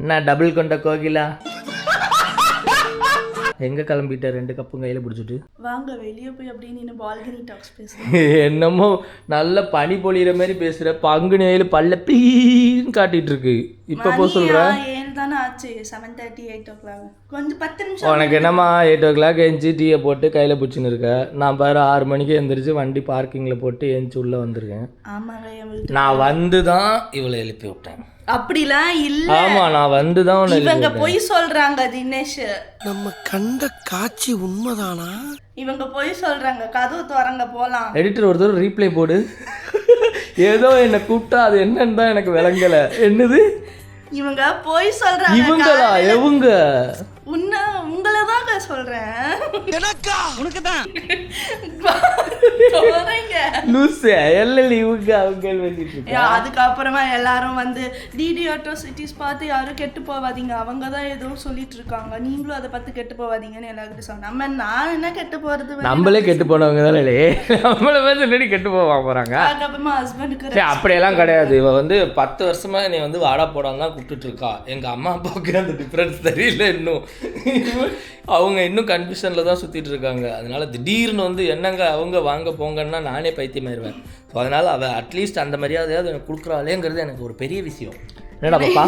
என்ன டபுள் கொண்ட கோகிலா எங்க கிளம்பிட்ட 2 கப்பும் கையில பிடிச்சிட்டு வாங்க வெளியே போய் அப்படியே நீ பால்கனி டாக்ஸ் பேசு. என்னமோ நல்ல பனி பொழியிற மாதிரி பேசுற பங்குனி வெயில் பல்ல பீன்னு காட்டிட்டு இருக்கு. இப்ப போ சொல்ற 7 தானே ஆச்சு. 7:30 8 o'clock. கொஞ்சம் 10 நிமிஷம். உனக்கு என்னம்மா 8 o'clock எழுந்துச்சு டீயை போட்டு கையில பிடிச்சின்னு இருக்க. நான் பாரு 6 மணிக்கு எழுந்திரிச்சு வண்டி பார்க்கிங்ல போட்டு எழுந்துச்சு உள்ள வந்திருக்கேன். ஆமாங்க நான் வந்துதான் இவளை எழுப்பி விட்டேன். அப்படிலாம் இல்ல. ஆமா நான் வந்துதான் உன்னை இவங்க போய் சொல்றாங்க தினேஷ். நம்ம கண்ட காட்சி உண்மைதானா? இவங்க போய் சொல்றாங்க கதவு திறங்க போலாம். எடிட்டர் ஒருத்தர் ரீப்ளை போடு. ஏதோ என்ன கூப்பிட்டா அது என்னன்னு தான் எனக்கு விளங்கல. என்னது இவங்க போய் சொல்றாங்க. இவங்களா எவங்க? உங்களை தாங்க சொல்றேன். எனக்கா உனக்கு தான் லூசு எல்எல் இவங்க அவங்க வந்துட்டு. அதுக்கப்புறமா எல்லாரும் வந்து டிடி அட்ராசிட்டிஸ் பார்த்து யாரும் கெட்டு போவாதீங்க, அவங்க தான் ஏதோ சொல்லிட்டு இருக்காங்க, நீங்களும் அதை பார்த்து கெட்டு போவாதீங்கன்னு எல்லாருக்கும் சொன்னாங்க. நான் என்ன கெட்டு போறது? நம்மளே கெட்டு போனவங்க தானே. நம்மளை வந்து கெட்டு போக போறாங்க. அதுக்கப்புறமா ஹஸ்பண்டுக்கு அப்படியெல்லாம் கிடையாது. இவ வந்து 10 வருஷமா நீ வந்து வாடா போடான்னு தான் கூப்பிட்டுட்டு இருக்கா. எங்க அம்மா அப்பாவுக்கு அந்த டிஃப்ரென்ஸ் தெரியல இன்னும். அவங்க இன்னும் கன்ஃபியூஷன்ல தான் சுத்திட்டு இருக்காங்க. அதனால திடீர்னு வந்து என்னங்க அவங்க வாங்க போங்கன்னா நானே பைத்தியமாயிருவேன். ஸோ அதனால அவள் அட்லீஸ்ட் அந்த மரியாதையாவது எனக்கு கொடுக்குறாளேங்கிறது எனக்கு ஒரு பெரிய விஷயம். என்னடா பாப்பா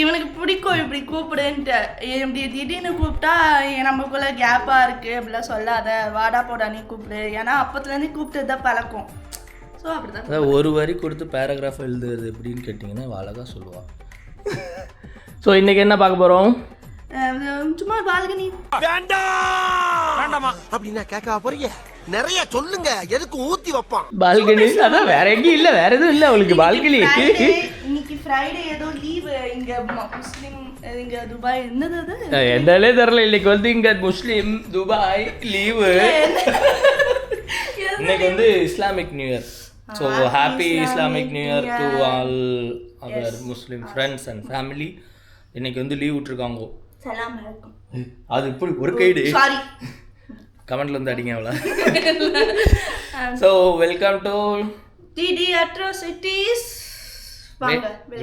இவனுக்கு பிடிக்கும் இப்படி கூப்பிடுன்ட்டு. இப்படி திடீர்னு கூப்பிட்டா நமக்குள்ள கேப்பா இருக்கு அப்படிலாம் சொல்லாத, வாடா போடா நீ கூப்பிடு. ஏன்னா அப்பத்துலேருந்து கூப்பிட்டு தான் பழக்கம். ஸோ அப்படிதான் அதான் ஒரு வரி கொடுத்து பேராகிராஃப் எழுதுறது எப்படின்னு கேட்டிங்கன்னா அழகாக சொல்லுவாள். ஸோ இன்றைக்கி என்ன பார்க்க போகிறோம்? சும்மா பால்கனி. வேண்டாமா அப்படின்னா கேட்க போறீங்க? நிறைய சொல்லுங்க, எதுக்கு ஊத்தி வைப்பான் பால்கனி. அதான் வேற எங்கேயும் இல்லை, வேற எதுவும் இல்லை அவளுக்கு பால்கனி. இன்னைக்கு ஃப்ரைடே ஏதோ லீவ் இங்க முஸ்லிம் இங்க துபாய். என்னது அது என்னாலே தெரியல. இன்னைக்கு வந்து இங்க முஸ்லீம் துபாய் லீவு. இன்னைக்கு வந்து Islamic new year. So happy Islamic new year to all our Muslim friends and family. இன்னைக்கு வந்து லீவ் விட்டுருக்காங்க. சலாம் அலைக்கும். அது இப்படி ஒரு கைடு சாரி கமெண்ட்ல வந்து அடிங்க அவளை. So welcome to TT atrocities.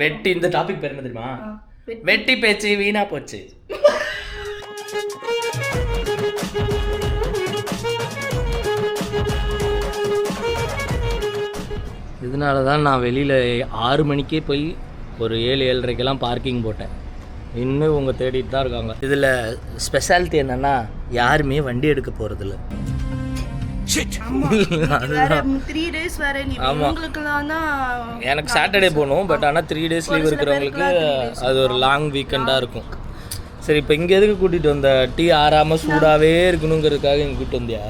வெட்டி. இந்த டாபிக் பேர் என்ன தெரியுமா? வெட்டி பேச்சு வீணா போச்சு. இதனால தான் நான் வெளியில் 6 மணிக்கே போய் ஒரு 7-7:30 பார்க்கிங் போட்டேன். இன்னும் இவங்க தேடிட்டு தான் இருக்காங்க. இதில் ஸ்பெஷாலிட்டி என்னென்னா யாருமே வண்டி எடுக்க போகிறதில்ல. எனக்கு சாட்டர்டே போகணும், பட் ஆனால் 3 days லீவ் இருக்கிறவங்களுக்கு அது ஒரு லாங் வீக்கெண்டாக இருக்கும். சரி இப்போ இங்கே எதுக்கு கூட்டிகிட்டு வந்த? டீ ஆறாமல் சூடாகவே இருக்கணுங்கிறதுக்காக இங்கே கூப்பிட்டு வந்தியா?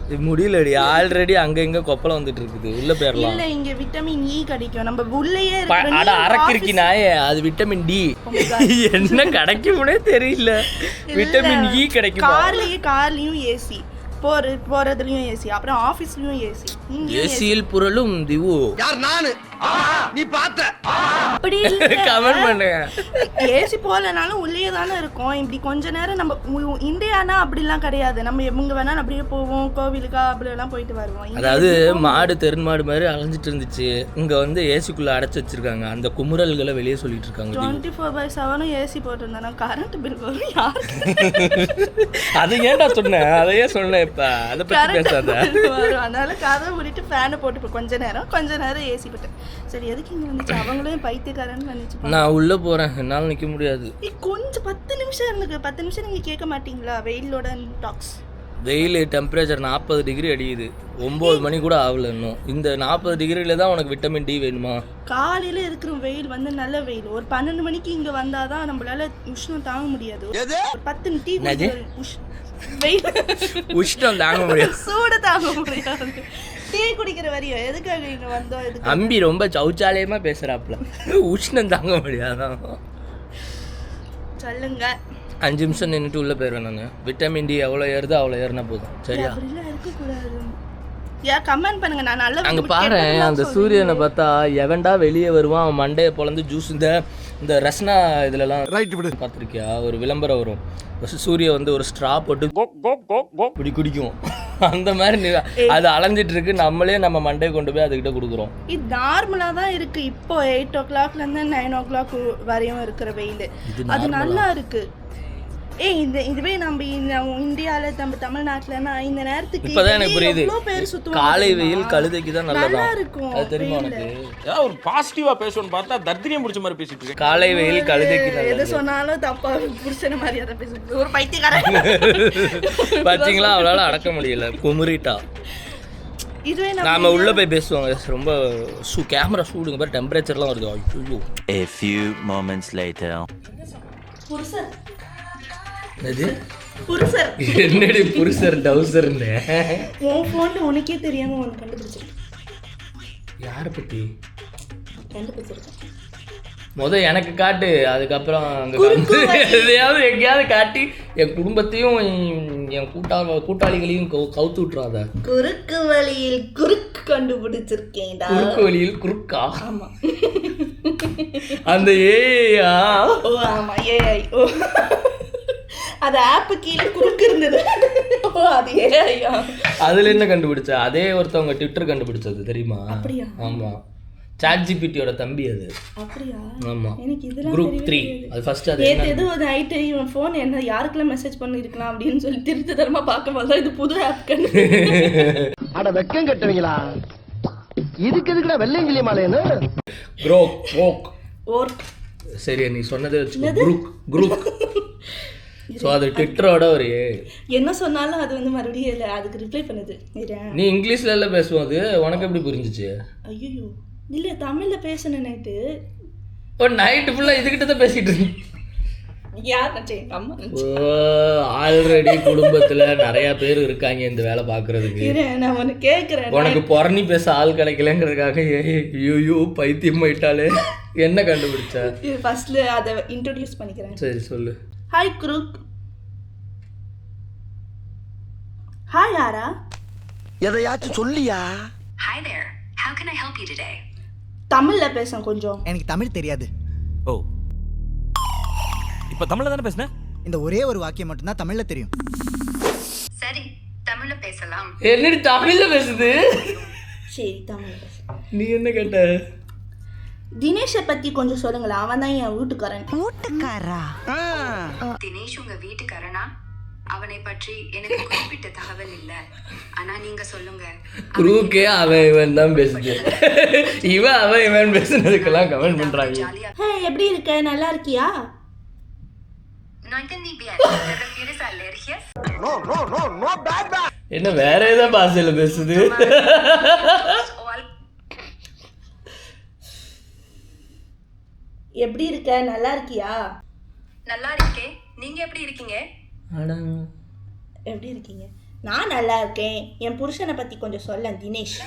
இது முடியலடி, ஆல்ரெடி அங்கே இங்கே கொப்பளம் வந்துட்டு இருக்குது. உள்ள போயிடலாம். இல்லை இங்கே விட்டமின் இ கிடைக்கும். நம்ம உள்ளேயே அட அரக்கிருக்கி நாயே, அது விட்டமின் டி. என்ன கிடைக்கும்னே தெரியல. விட்டமின் இ கிடைக்கும். கார்லேயும் ஏசி, போறதுலயும் ஏசி, அப்புறம் ஆபீஸ்லயும் ஏசி. ஏசியில் புரளும் திவு. யார்? நானு. நீ பார்த்த? அப்படி கமெண்ட் பண்ணுங்க. ஏசி போலனாலும் உள்ளே தானே இருக்கும். இப்படி கொஞ்ச நேரம் நம்ம இந்தியானா அப்படிலாம் கிடையாது. நம்ம எங்க வேணாலும் அப்படியே போவோம், கோவிலுக்கா அப்படியெல்லாம் போயிட்டு வருவோம். அதாவது மாடு தெருமாடு மாதிரி அலைஞ்சிட்டு இருந்துச்சு. இங்க வந்து ஏசிக்குள்ள அடைச்சு வச்சிருக்காங்க. அந்த குமுறல்களை வெளியே சொல்லிட்டு இருக்காங்க. 24/7 ஏசி போட்டிருந்தானா கரண்ட் பில் வரும் யாருக்கு? அதை ஏன்டா சொன்னேன்? அதையே சொன்னேன். இப்ப அதை பத்தி பேசாத. அதனால கதை மூடிட்டு ஃபேனை போட்டு கொஞ்ச நேரம் ஏசி போட்டேன். சரி எதுக்கு இங்க வந்துச்சு? அவங்களே பைத்தியக்காரன்னு நினைச்சு நான் உள்ள போறேன். என்னால நிக்க முடியாது. கொஞ்சம் 10 நிமிஷம் இருந்துக்கு. 10 நிமிஷம் நீங்க கேட்க மாட்டீங்களா? வெயிலோட டாக்ஸ். வெயில் டெம்பரேச்சர் 40 டிகிரி அடிக்குது. 9 மணி கூட ஆகல இன்னும். இந்த 40 டிகிரியில தான் உனக்கு விட்டமின் டி வேணுமா? காலையில இருக்கிற வெயில் வந்து நல்ல வெயில். ஒரு 12 மணிக்கு இங்க வந்தாதான் நம்மளால உஷ்ணம் தாங்க முடியாது. ஒரு 10 டீ உஷ்ணம் தாங்க முடியாது, சூடு தாங்க முடியாது. டீ குடிக்கிற வரையும் எதுக்காக இங்க வந்தோம்? எதுக்கு? அம்பி ரொம்ப சௌச்சாலயமா பேசுறாப்ல. உஷ்ணம் தாங்க முடியாதான் சொல்லுங்க. 5 நிமிஷம் நின்றுட்டு உள்ள போயிருவேன் நான். விட்டமின் டி எவ்வளோ ஏறுதோ அவ்வளோ ஏறினா போதும். சரியா? அப்படிலாம் இருக்கக்கூடாது. கமெண்ட் பண்ணுங்க. நான் நல்ல அங்கே பாரு அந்த சூரியனை பார்த்தா எவன்டா வெளியே வருவான் அவன் மண்டையை பொழந்து ஜூஸ் இந்த ரஸ்னா இதுலலாம் ரைட் விடு. பார்த்துருக்கியா ஒரு விளம்பரம் வரும், சூரிய வந்து ஒரு ஸ்ட்ரா போட்டு இப்படி குடிக்கும் அந்த மாதிரி அது அலைஞ்சிட்டு இருக்கு, நம்மளே நம்ம மண்டையை கொண்டு போய் அதுக்கிட்ட கொடுக்குறோம். இது நார்மலாக தான் இருக்கு. இப்போ 8 o'clockலேருந்து 9 o'clock வரையும் இருக்கிற வெயில் அது நல்லா இருக்கு. இதுவே நம்ம இந்தியாவில் நம்ம தமிழ்நாட்டிலனா இந்த நேரத்துக்கு இப்போதான் எனக்கு புரியுது, பேர் சுத்துவாங்க. காலை வெயில் கழுதைக்கு தான் நல்லா இருக்கும். அது தெரியுமா உனக்கு? ஏதாவது ஒரு பாசிட்டிவா பேசணும்னு பார்த்தா தர்தினியம் பிடிச்ச மாதிரி பேசிட்டு இருக்கேன். காலை வெயில் கழுதைக்கு எது சொன்னாலும் தப்பா புருஷன மாதிரி அதை பேசுறது ஒரு பைத்தியக்காரன். பார்த்தீங்களா அவளால அடக்க முடியல குமுறிட்டா. இதுவே நாம உள்ள போய் பேசுவாங்க, ரொம்ப கேமரா சூடுங்க பாரு, டெம்பரேச்சர்லாம் வருது. ஐயோ. A few moments later. புருஷன் என்னது புருஷர் என்னடி புருஷர் டவுசர்னு உன் ஃபோன்ல உனக்கே தெரியாம உனக்கு கண்டுபிடிச்சிருக்கேன். யாரை பத்தி கண்டுபிடிச்சிருக்கேன்? எனக்கு காட்டு, அதுக்கப்புறம் அங்கே எதையாவது எங்கேயாவது காட்டி என் குடும்பத்தையும் என் கூட்டாளிகளையும் கவுத்து விட்டுறாத. குறுக்கு வழியில் குறுக்கு கண்டுபிடிச்சிருக்கேன்டா. குறுக்கு வழியில் குறுக்கா? ஆமா. அந்த ஏயா? ஓ ஆமா ஏஐ. ஓ அது ஆப் கீழே குறுக்கு இருந்தது. ஓ அது ஏஐயா? அதுல என்ன கண்டுபிடிச்ச? அதே ஒருத்தவங்க ட்விட்டர் கண்டுபிடிச்சது தெரியுமா? அப்படியா? ஆமா, ChatGPTயோட தம்பி அது. அப்படியா? ஆமா, எனக்கு இதெல்லாம் குரூப் 3 அது ஃபர்ஸ்ட். அது ஏதோ ஒரு நைட்டு இவன் ஃபோன் என்ன யாருக்கெல்லாம் மெசேஜ் பண்ணிருக்கலாம் அப்படின்னு சொல்லி திருத்து தரமா பார்க்கும்போது தான் இது புது ஆப் கண்டு. அட வெக்கம் கட்டுவீங்களா? இதுக்கு எதுக்குடா வெள்ளையங்கிலி மாலைன்னு? குரோக் ஓர்க். சரி நீ சொன்னதே வச்சுக்கோ. குரூக். ஸோ அது ட்விட்டரோட ஒரு என்ன சொன்னாலும் அது வந்து மறுபடியும் இல்லை, அதுக்கு ரிப்ளை பண்ணுது. நீ இங்கிலீஷ்ல எல்லாம் பேசுவோம், அது உனக்கு எப்படி புரிஞ்சிச்சு? ஐயோ இல்லை தமிழில் பேசணும் நைட்டு. ஓ நைட்டு ஃபுல்லாக இதுகிட்ட தான் பேசிட்டு இருந்தேன். யார் நினச்சேன்? எங்கள் அம்மா. ஆல்ரெடி குடும்பத்தில் நிறையா பேர் இருக்காங்க இந்த வேலை பார்க்குறதுக்கு. நான் ஒன்று கேட்குறேன், உனக்கு புறணி பேச ஆள் கிடைக்கலங்கிறதுக்காக ஐயோ பைத்தியம் போயிட்டாலே என்ன கண்டுபிடிச்சா? இது ஃபர்ஸ்ட்ல அதை இன்ட்ரோடியூஸ் பண்ணிக்கிறேன். சரி சொல்லு. Hi crook. ஹாய் யாரா? எதையாச்சும் சொல்லியா? Hi there. How can I help you today? தமிழ்ல பேசும் கொஞ்சம். எனக்கு தமிழ் தெரியாது. ஓ இப்போ தமிழ்ல தானே பேசுனேன். இந்த ஒரே ஒரு வாக்கியம் மட்டும்தான் தமிழ்ல தெரியும். சரி, தமிழ்ல பேசலாம். என்னடி தமிழ்ல பேசுது? சரி தமிழ்ல பேசு. நீ என்ன கேட்ட? தினேஷை பத்தி கொஞ்சம் சொல்லுங்களேன், அவன் தான் என் வீட்டுக்காரன். வீட்டுக்காரா? தினேஷ் உங்க வீட்டுக்காரனா? அவனை பற்றி எனக்கு குறிப்பிட்ட தகவல் இல்ல. ஆனா நீங்க சொல்லுங்க. குரூக்கே அவன் இவன் தான் பேசுது. அவன் இவன் பேசுனதுக்கெல்லாம் கமெண்ட் பண்றாங்க. ஹே எப்படி இருக்க? நல்லா இருக்கியா? No entendí bien. ¿Te refieres a alergias? No bad. என்ன வேற ஏதோ பாஷையில பேசுது? O al... எப்படி இருக்க? நல்லா இருக்கியா? நல்லா இருக்கேன். நீங்க எப்படி இருக்கீங்க? எப்படி இருக்கீங்க? நான் நல்லா இருக்கேன். என் புருஷனை பத்தி கொஞ்சம் சொல்ல தினேஷ்.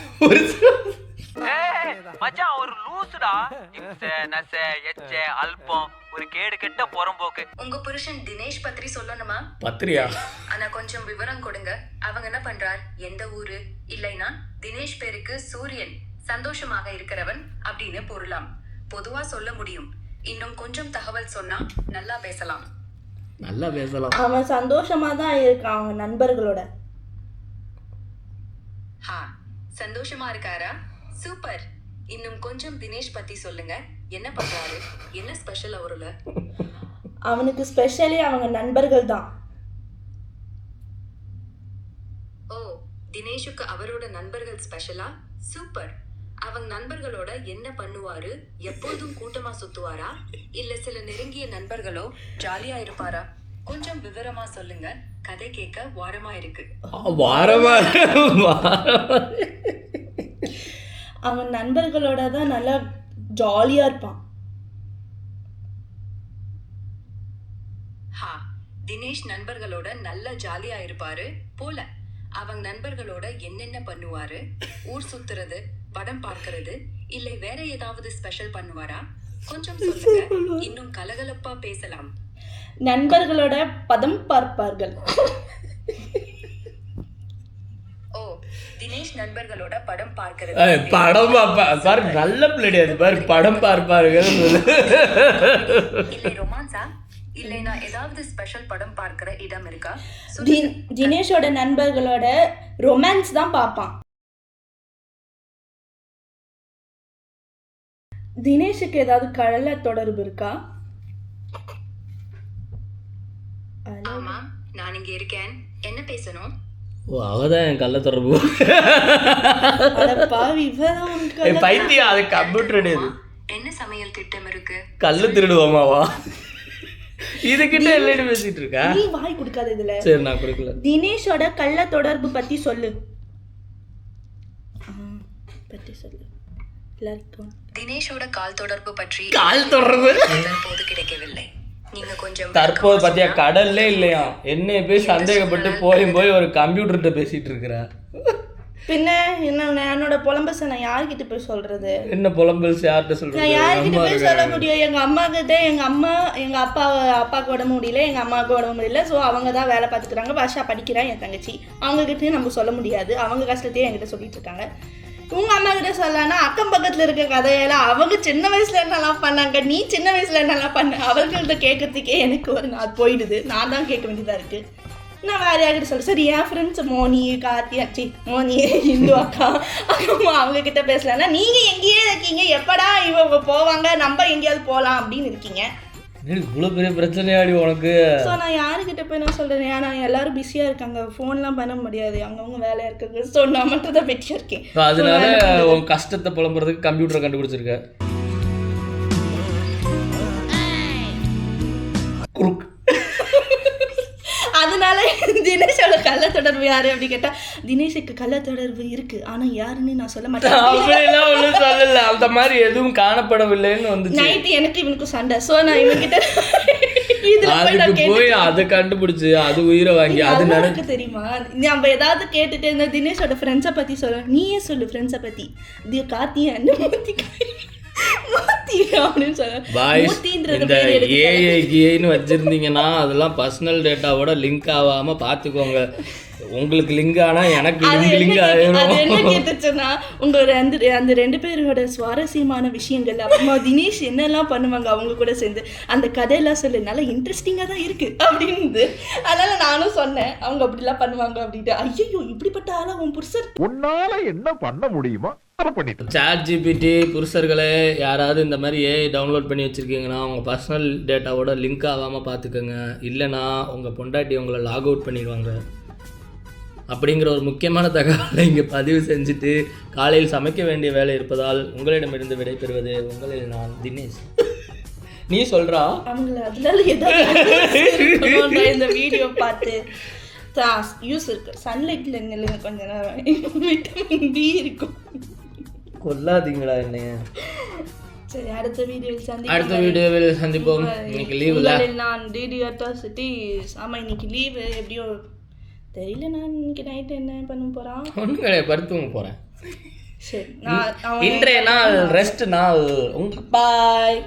மச்சான் ஒரு லூசுடா. நச எச்ச அல்பம் ஒரு கேடு கெட்ட புறம்போக்கு. உங்க புருஷன் தினேஷ் பத்தி சொல்லணுமா? பத்திரியா? ஆனா கொஞ்சம் விவரம் கொடுங்க. அவங்க என்ன பண்றார்? எந்த ஊரு? இல்லைனா தினேஷ் பேருக்கு சூரியன் சந்தோஷமாக இருக்கிறவன் அப்படின்னு பொருளாம். பொதுவா சொல்ல முடியும். இன்னும் கொஞ்சம் தகவல் சொன்னா நல்லா பேசலாம். அவன் சந்தோஷமா தான் இருக்கான் அவங்க நண்பர்களோட. சந்தோஷமா இருக்காரா? சூப்பர். இன்னும் கொஞ்சம் தினேஷ் பத்தி சொல்லுங்க. என்ன பண்றாரு? என்ன ஸ்பெஷல் அவருல? அவனுக்கு ஸ்பெஷலி அவங்க நண்பர்கள் தான். ஓ, தினேஷுக்கு அவரோட நண்பர்கள் ஸ்பெஷலா? சூப்பர். அவங்க நண்பர்களோட என்ன பண்ணுவாரு? எப்போதும் கூட்டமா சுத்துவாரா? இல்ல சில நெருங்கிய நண்பர்களோ ஜாலியா இருப்பாரா? கொஞ்சம் விவரமா சொல்லுங்க. கதை கேட்க வாரமா இருக்கு. அவன் நண்பர்களோட தான் நல்லா ஜாலியா இருப்பான். தினேஷ் நண்பர்களோட நல்லா ஜாலியா இருப்பாரு போல. அவங்க நண்பர்களோட என்னென்ன பண்ணுவாரு? ஊர் சுத்துறது, படம் பார்க்கறது, இல்லை வேற ஏதாவது ஸ்பெஷல் பண்ணுவாரா? கொஞ்சம் சொல்லுங்க. இன்னும் கலகலப்பா பேசலாம். நண்பர்களோட படம் பார்ப்பார்கள். ஓ, தினேஷ் நண்பர்களோட படம் பார்க்கிறது படம் பாரு, நல்ல பிள்ளைடி அது பாரு, படம் பார்ப்பாருங்க. இல்லை ரொமான்ஸா இல்லைனா ஏதாவது ஸ்பெஷல் படம் பார்க்கிற இடம் இருக்கா? தினேஷோட நண்பர்களோட ரொமான்ஸ் தான் பார்ப்பான். தினேஷுக்கு ஏதாவது கள்ள தொடர்பு இருக்கா? ஆமா, நான் இங்க இருக்கேன். என்ன பேசணும்? ஓ, அவதான் என் கள்ள தொடர்பு. பைத்தியம், அது கம்ப்யூட்டர் கிடையாது. என்ன சமையல் திட்டம் இருக்கு? கல்லு திருடுவோமாவா? இதுகிட்ட இல்லைன்னு பேசிட்டு இருக்கா? நீ வாய் கொடுக்காத இதுல. சரி, நான் கொடுக்கல. தினேஷோட கள்ள தொடர்பு பத்தி சொல்லு. பத்தி சொல்லு எல்லாருக்கும். தினேஷோட கால் தொடர்பு பற்றி கால் தொடர்பு தற்போது கிடைக்கவில்லை. நீங்க கொஞ்சம் தற்போது பாத்தியா, கடல்லே இல்லையா? என்னைய போய் சந்தேகப்பட்டு போய் ஒரு கம்ப்யூட்டர்கிட்ட பேசிட்டு இருக்கிற. பின்ன என்ன என்னோட புலம்பல்ஸை நான் யார்கிட்ட போய் சொல்றது? என்ன புலம்பல்ஸ் யார்கிட்ட சொல்றது? நான் யார்கிட்ட போய் சொல்ல முடியும்? எங்க அம்மா கிட்ட. எங்க அப்பாவுக்கு உடம்பு முடியல, எங்க அம்மாவுக்கு உடம்பு முடியல. ஸோ அவங்க தான் வேலை பார்த்துக்கிறாங்க. பாஷா படிக்கிறான், என் தங்கச்சி. அவங்க கிட்டே நம்ம சொல்ல முடியாது. அவங்க கஷ்டத்தையே என்கிட்ட சொல்லிட்டு இருக்காங்க. உங்க அம்மா கிட்ட சொல்லலாம்னா அக்கம் பக்கத்துல இருக்க கதையெல்லாம் அவங்க சின்ன வயசுல என்னெல்லாம் பண்ணாங்க, நீ சின்ன வயசுல என்னெல்லாம் பண்ண, அவங்கள்ட்ட கேட்கறதுக்கே எனக்கு ஒரு நாள் போயிடுது. நான் தான் கேட்க வேண்டியதா இருக்கு. நான் வேற யார்கிட்ட சொல்ல? சரி, என் ஃப்ரெண்ட்ஸ் மோனி, கார்த்தி, மோனி, இந்து அக்கா, அவங்க கிட்ட பேசலாம்னா நீங்க எங்கேயே இருக்கீங்க, எப்படா இவங்க போவாங்க, நம்ம எங்கேயாவது போகலாம் அப்படின்னு இருக்கீங்க. இவ்வளோ பெரிய பிரச்சனையாடி உனக்கு. ஸோ நான் யாருக்கிட்ட போய் நான் சொல்கிறேன்? ஏன்னா எல்லாரும் பிஸியாக இருக்காங்க, ஃபோன்லாம் பண்ண முடியாது, அவங்கவுங்க வேலையாக இருக்காங்க. ஸோ நான் மட்டும் தான் வெட்டியாக இருக்கேன். அதனால உன் கஷ்டத்தை புலம்புறதுக்கு கம்ப்யூட்டரை கண்டுபிடிச்சிருக்க. குறுக்கு. அதனால தினேஷோட கள்ள தொடர்பு யாரு அப்படி கேட்டா, தினேஷுக்கு கள்ள தொடர்பு இருக்கு, ஆனா யாருன்னு நான் சொல்ல மாட்டேன். அப்படிலாம் ஒன்றும் சொல்லல, அந்த மாதிரி எதுவும் காணப்படவில்லைன்னு வந்து நைட்டு எனக்கு இவனுக்கு சண்டை. ஸோ நான் இவன்கிட்ட அதுக்கு போய் அதை கண்டுபிடிச்சு அது உயிரை வாங்கி அது நடக்கு தெரியுமா? நம்ம ஏதாவது கேட்டுட்டு இந்த தினேஷோட ஃப்ரெண்ட்ஸை பத்தி சொல்ல, நீயே சொல்லு ஃப்ரெண்ட்ஸை பத்தி. இது கார்த்தியா வச்சிருந்தீங்கன்னா அதெல்லாம் பர்சனல் டேட்டாவோட லிங்க் ஆகாம பாத்துக்கோங்க. உங்களுக்கு லிங்க் ஆனா எனக்கு லிங்க் ஆயிடும். என்ன கேட்டுச்சுன்னா, உங்க அந்த 2 பேரோட சுவாரஸ்யமான விஷயங்கள், அப்புறமா தினேஷ் என்னெல்லாம் பண்ணுவாங்க அவங்க கூட சேர்ந்து, அந்த கதையெல்லாம் சொல்லு, நல்லா இன்ட்ரெஸ்டிங்கா தான் இருக்கு அப்படின்னு. அதனால நானும் சொன்னேன் அவங்க அப்படிலாம் பண்ணுவாங்க அப்படின்ட்டு. ஐயோ, இப்படிப்பட்ட ஆளா உன் புருஷர், உன்னால என்ன பண்ண முடியுமா? சாட் ஜிபிடி புருஷர்களே, யாராவது இந்த மாதிரி ஏஐ டவுன்லோட் பண்ணி வச்சுருக்கீங்கன்னா உங்கள் பர்சனல் டேட்டாவோட லிங்க் ஆகாமல் பார்த்துக்கோங்க. இல்லைனா உங்கள் பொண்டாட்டி உங்களை லாக் அவுட் பண்ணிடுவாங்க. அப்படிங்கிற ஒரு முக்கியமான தகவலை இங்கே பதிவு செஞ்சுட்டு காலையில் சமைக்க வேண்டிய வேலை இருப்பதால் உங்களிடமிருந்து விடைபெறுவது உங்களில் நான் தினேஷ். நீ சொல்கிறா அவங்கள அதனால ஏதாவது இந்த வீடியோ பார்த்து யூஸ் இருக்கு. சன்லைட்டில் நில்லுங்க கொஞ்ச நேரம், விட்டமின் டி இருக்கும். கொல்லாதீங்களா என்னைய. சரி, அடுத்த வீடியோவில் சந்திப்போம். இன்னைக்கு லீவுல நான் டிடி அட்ராசிட்டி. ஆமாம், இன்னைக்கு லீவு. எப்படியோ தெரியல, நான் இன்னைக்கு நைட்டு என்ன பண்ண போகிறான். ஒன்றும் கிடையாது, படுத்துவங்க போகிறேன். சரி, நான் இன்றைய நாள் ரெஸ்ட் நாள். பாய்.